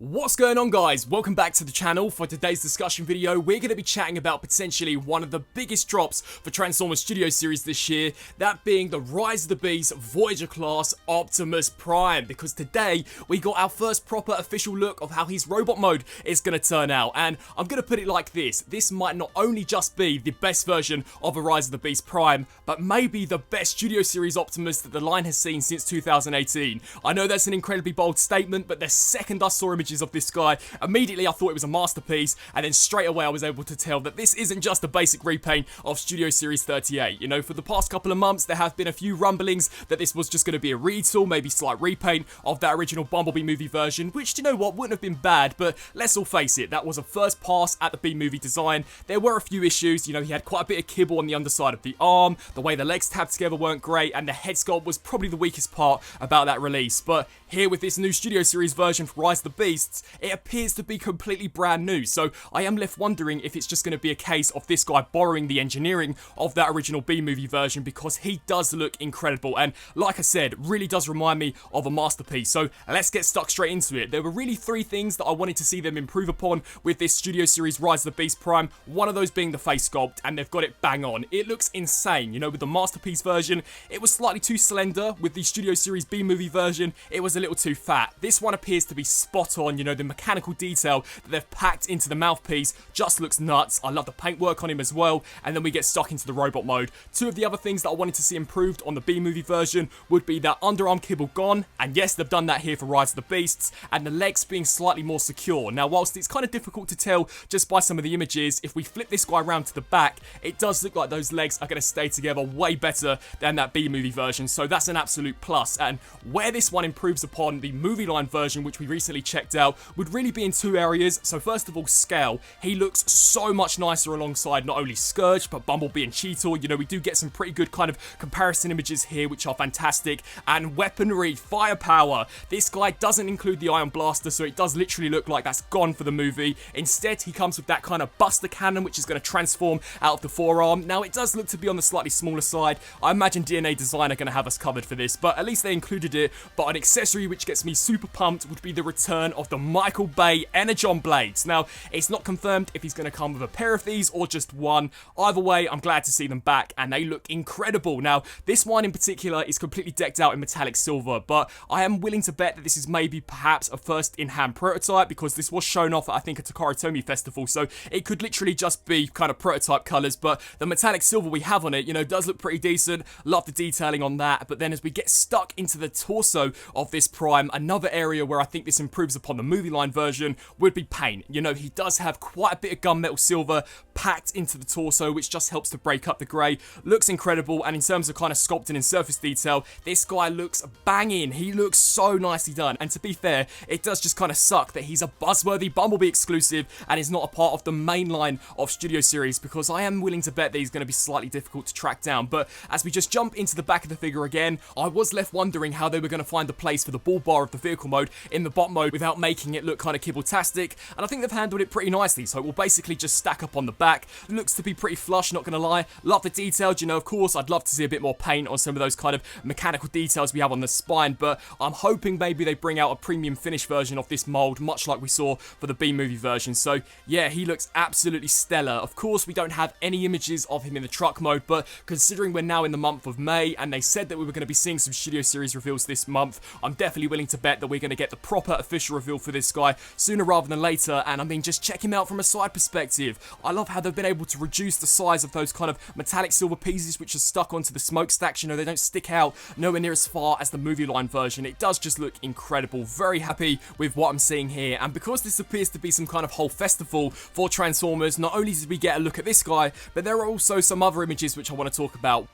What's going on, guys? Welcome back to the channel. For today's discussion video, we're going to be chatting about potentially one of the biggest drops for Transformers Studio Series this year, that being the Rise of the Beast Voyager class Optimus Prime, because today we got our first proper official look of how his robot mode is going to turn out. And I'm going to put it like this might not only just be the best version of a Rise of the Beast Prime, but maybe the best Studio Series Optimus that the line has seen since 2018. I know that's an incredibly bold statement, but the second I saw images of this guy, immediately I thought it was a masterpiece, and then straight away I was able to tell that this isn't just a basic repaint of Studio Series 38. You know, for the past couple of months there have been a few rumblings that this was just going to be a retool, maybe slight repaint of that original Bumblebee movie version, which, you know what, wouldn't have been bad, but let's all face it, that was a first pass at the B-movie design. There were a few issues. You know, he had quite a bit of kibble on the underside of the arm, the way the legs tabbed together weren't great, and the head sculpt was probably the weakest part about that release. But here with this new Studio Series version for Rise of the Beasts, it appears to be completely brand new, so I am left wondering if it's just going to be a case of this guy borrowing the engineering of that original B-movie version, because he does look incredible, and like I said, really does remind me of a masterpiece. So let's get stuck straight into it. There were really three things that I wanted to see them improve upon with this Studio Series Rise of the Beast Prime, one of those being the face sculpt, and they've got it bang on. It looks insane. You know, with the masterpiece version, it was slightly too slender. With the Studio Series B-movie version, it was a little too fat. This one appears to be spot on. You know, the mechanical detail that they've packed into the mouthpiece just looks nuts. I love the paintwork on him as well, and then we get stuck into the robot mode. Two of the other things that I wanted to see improved on the B-movie version would be that underarm kibble gone, and yes, they've done that here for Rise of the Beasts, and the legs being slightly more secure. Now, whilst it's kind of difficult to tell just by some of the images, if we flip this guy around to the back, it does look like those legs are going to stay together way better than that B-movie version, so that's an absolute plus. And where this one improves upon the movie line version, which we recently checked out, would really be in two areas. So first of all, scale. He looks so much nicer alongside not only Scourge, but Bumblebee and Cheetor. You know, we do get some pretty good kind of comparison images here, which are fantastic. And weaponry, firepower. This guy doesn't include the Ion Blaster, so it does literally look like that's gone for the movie. Instead, he comes with that kind of Buster Cannon, which is going to transform out of the forearm. Now, it does look to be on the slightly smaller side. I imagine DNA Design are going to have us covered for this, but at least they included it. But an accessory which gets me super pumped would be the return of the Michael Bay Energon blades. Now, it's not confirmed if he's going to come with a pair of these or just one. Either way, I'm glad to see them back, and they look incredible. Now, this one in particular is completely decked out in metallic silver, but I am willing to bet that this is maybe perhaps a first in-hand prototype, because this was shown off at, I think, a Takara Tomy festival, so it could literally just be kind of prototype colours. But the metallic silver we have on it, you know, does look pretty decent. Love the detailing on that. But then as we get stuck into the torso of this Prime, another area where I think this improves upon the movie line version would be paint. You know, he does have quite a bit of gunmetal silver packed into the torso, which just helps to break up the grey. Looks incredible, and in terms of kind of sculpting and surface detail, this guy looks banging. He looks so nicely done, and to be fair, it does just kind of suck that he's a buzzworthy Bumblebee exclusive and is not a part of the main line of Studio Series, because I am willing to bet that he's going to be slightly difficult to track down. But as we just jump into the back of the figure again, I was left wondering how they were going to find the place for the ball bar of the vehicle mode in the bot mode without making it look kind of kibble-tastic, and I think they've handled it pretty nicely. So it will basically just stack up on the back. Looks to be pretty flush, not gonna lie. Love the details. You know, of course, I'd love to see a bit more paint on some of those kind of mechanical details we have on the spine, but I'm hoping maybe they bring out a premium finish version of this mold, much like we saw for the B-movie version. So yeah, he looks absolutely stellar. Of course, we don't have any images of him in the truck mode, but considering we're now in the month of May, and they said that we were going to be seeing some Studio Series reveals this month, I'm definitely willing to bet that we're going to get the proper official reveal for this guy sooner rather than later. And I mean, just check him out from a side perspective. I love how they've been able to reduce the size of those kind of metallic silver pieces which are stuck onto the smokestacks. You know, they don't stick out nowhere near as far as the movie line version. It does just look incredible. Very happy with what I'm seeing here, and because this appears to be some kind of whole festival for Transformers, not only did we get a look at this guy, but there are also some other images which I want to talk about.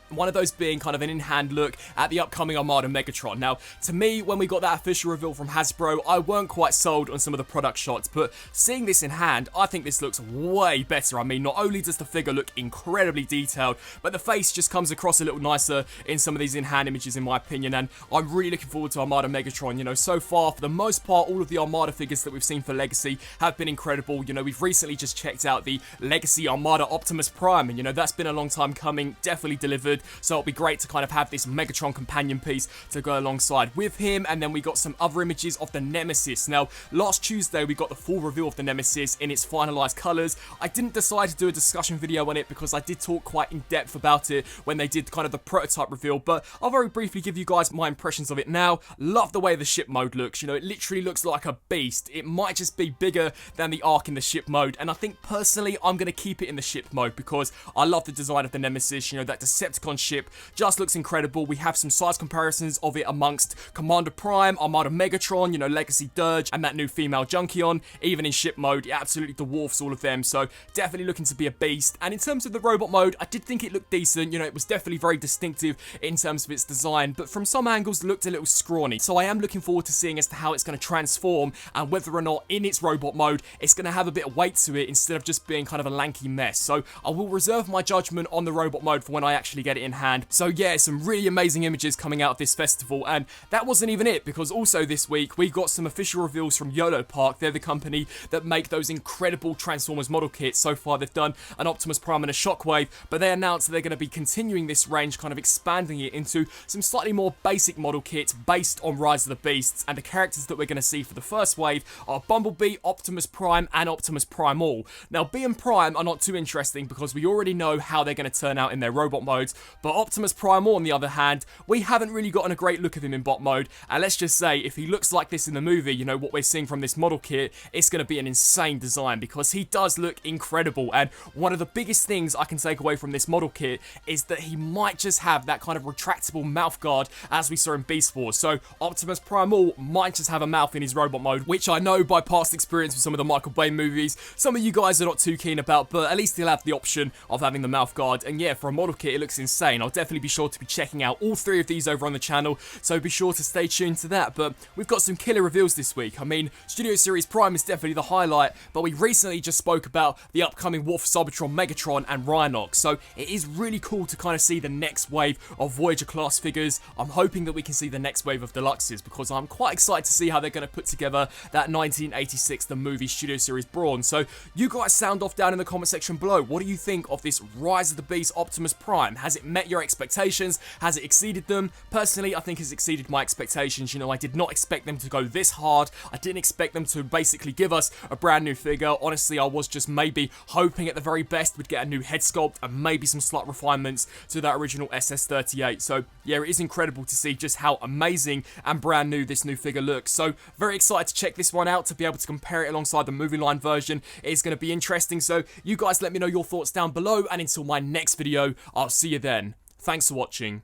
One of those being kind of an in-hand look at the upcoming Armada Megatron. Now, to me, when we got that official reveal from Hasbro, I weren't quite sold on some of the product shots, but seeing this in hand, I think this looks way better. I mean, not only does the figure look incredibly detailed, but the face just comes across a little nicer in some of these in-hand images, in my opinion, and I'm really looking forward to Armada Megatron. You know, so far, for the most part, all of the Armada figures that we've seen for Legacy have been incredible. You know, we've recently just checked out the Legacy Armada Optimus Prime, and, you know, that's been a long time coming, definitely delivered. So it'll be great to kind of have this Megatron companion piece to go alongside with him. And then we got some other images of the Nemesis. Now, last Tuesday, we got the full reveal of the Nemesis in its finalized colors. I didn't decide to do a discussion video on it because I did talk quite in depth about it when they did kind of the prototype reveal, but I'll very briefly give you guys my impressions of it now. Love the way the ship mode looks. You know, it literally looks like a beast. It might just be bigger than the Ark in the ship mode, and I think personally I'm going to keep it in the ship mode because I love the design of the Nemesis. You know, that Decepticon ship just looks incredible. We have some size comparisons of it amongst Commander Prime, Armada Megatron, you know, Legacy Dirge, and that new female Junkion. Even in ship mode, it absolutely dwarfs all of them, so definitely looking to be a beast. And in terms of the robot mode, I did think it looked decent. You know, it was definitely very distinctive in terms of its design, but from some angles looked a little scrawny. So I am looking forward to seeing as to how it's going to transform and whether or not in its robot mode it's going to have a bit of weight to it instead of just being kind of a lanky mess. So I will reserve my judgment on the robot mode for when I actually get it in hand. So yeah, some really amazing images coming out of this festival, and that wasn't even it, because also this week we got some official reveals from YOLO Park. They're the company that make those incredible Transformers model kits. So far they've done an Optimus Prime and a Shockwave, but they announced that they're going to be continuing this range, kind of expanding it into some slightly more basic model kits based on Rise of the Beasts, and the characters that we're going to see for the first wave are Bumblebee, Optimus Prime, and Optimus Primal. Now, B and Prime are not too interesting because we already know how they're going to turn out in their robot modes, but Optimus Primal, on the other hand, we haven't really gotten a great look of him in bot mode, and let's just say, if he looks like this in the movie, you know, what we're seeing from this model kit, it's going to be an insane design because he does look incredible. And one of the biggest things I can take away from this model kit is that he might just have that kind of retractable mouth guard as we saw in Beast Wars. So Optimus Primal might just have a mouth in his robot mode, which I know by past experience with some of the Michael Bay movies, some of you guys are not too keen about, but at least he'll have the option of having the mouth guard. And yeah, for a model kit, it looks insane. I'll definitely be sure to be checking out all three of these over on the channel, so be sure to stay tuned to that. But we've got some killer reveals this week. I mean, Studio Series Prime is definitely the highlight, but we recently just spoke about the upcoming War for Cybertron, Megatron, and Rhinox, so it is really cool to kind of see the next wave of Voyager class figures. I'm hoping that we can see the next wave of deluxes because I'm quite excited to see how they're going to put together that 1986 the movie Studio Series Brawn. So you guys sound off down in the comment section below. What do you think of this Rise of the Beast Optimus Prime? Has it met your expectations? Has it exceeded them? Personally, I think it's exceeded my expectations. You know, I did not expect them to go this hard. I didn't expect them to basically give us a brand new figure. Honestly, I was just maybe hoping at the very best we'd get a new head sculpt and maybe some slight refinements to that original SS38. So yeah, it is incredible to see just how amazing and brand new this new figure looks. So very excited to check this one out, to be able to compare it alongside the movie line version. It's going to be interesting. So you guys let me know your thoughts down below, and until my next video, I'll see you then. Thanks for watching.